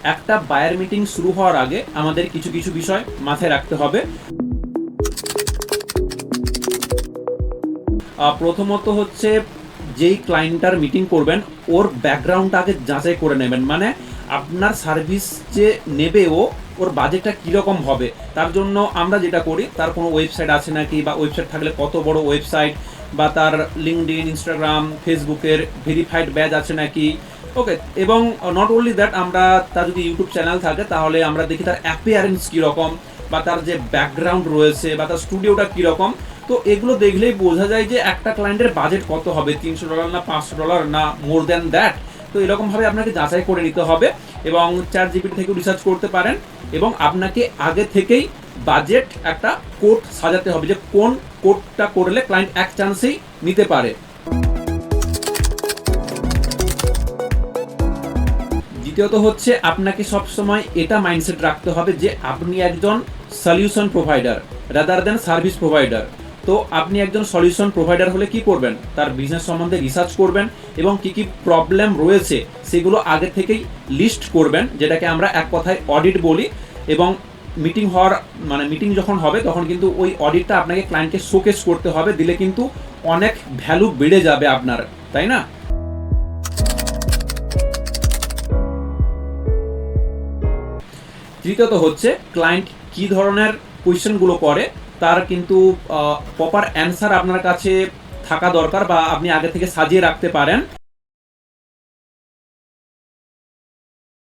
একটা buyer meeting শুরু হওয়ার আগে আমাদের কিছু কিছু বিষয় মাথায় রাখতে হবে। প্রথমত হচ্ছে যেই ক্লায়েন্টটার মিটিং করবেন ওর ব্যাকগ্রাউন্ডটা আগে যাচাই করে নেবেন, মানে আপনার সার্ভিস যে নেবে ওর বাজেটটা কীরকম হবে। তার জন্য আমরা যেটা করি, তার কোনো ওয়েবসাইট আছে নাকি, বা ওয়েবসাইট থাকলে কত বড় ওয়েবসাইট, বা তার লিঙ্কডইন, ইনস্টাগ্রাম, ফেসবুকের ভেরিফাইড ব্যাজ আছে নাকি। ওকে, এবং নট অনলি দ্যাট, আমরা তার যদি ইউটিউব চ্যানেল থাকে তাহলে আমরা দেখি তার অ্যাপিয়ারেন্স কীরকম, বা তার যে ব্যাকগ্রাউন্ড রয়েছে, বা তার স্টুডিওটা কীরকম। তো এগুলো দেখলেই বোঝা যায় যে একটা ক্লায়েন্টের বাজেট কত হবে, $300 না $500 না মোর দ্যান দ্যাট। তো এরকমভাবে আপনাকে যাচাই করে নিতে হবে, এবং ChatGPT থেকেও রিসার্চ করতে পারেন, এবং আপনাকে আগে থেকেই বাজেট একটা কোড সাজাতে হবে যে কোন কোডটা করলে ক্লায়েন্ট এক চান্সেই নিতে পারে। দ্বিতীয়ত হচ্ছে আপনাকে সবসময় এটা মাইন্ডসেট রাখতে হবে যে আপনি একজন solution provider rather than service provider. তো আপনি একজন সলিউশন প্রোভাইডার হলে কি করবেন, তার বিজনেস সম্বন্ধে রিসার্চ করবেন, এবং কি কি প্রবলেম রয়েছে সেগুলো আগে থেকেই লিস্ট করবেন, যেটাকে আমরা এক কথায় অডিট বলি। এবং মিটিং যখন হবে তখন কিন্তু ওই অডিটটা আপনাকে ক্লায়েন্টকে শোকেস করতে হবে, দিলে কিন্তু অনেক ভ্যালু বেড়ে যাবে আপনার, তাই না? তৃতীয়ত হচ্ছে ক্লায়েন্ট কী ধরনের কোয়েশ্চেনগুলো করে তার কিন্তু প্রপার অ্যান্সার আপনার কাছে থাকা দরকার, বা আপনি আগে থেকে সাজিয়ে রাখতে পারেন।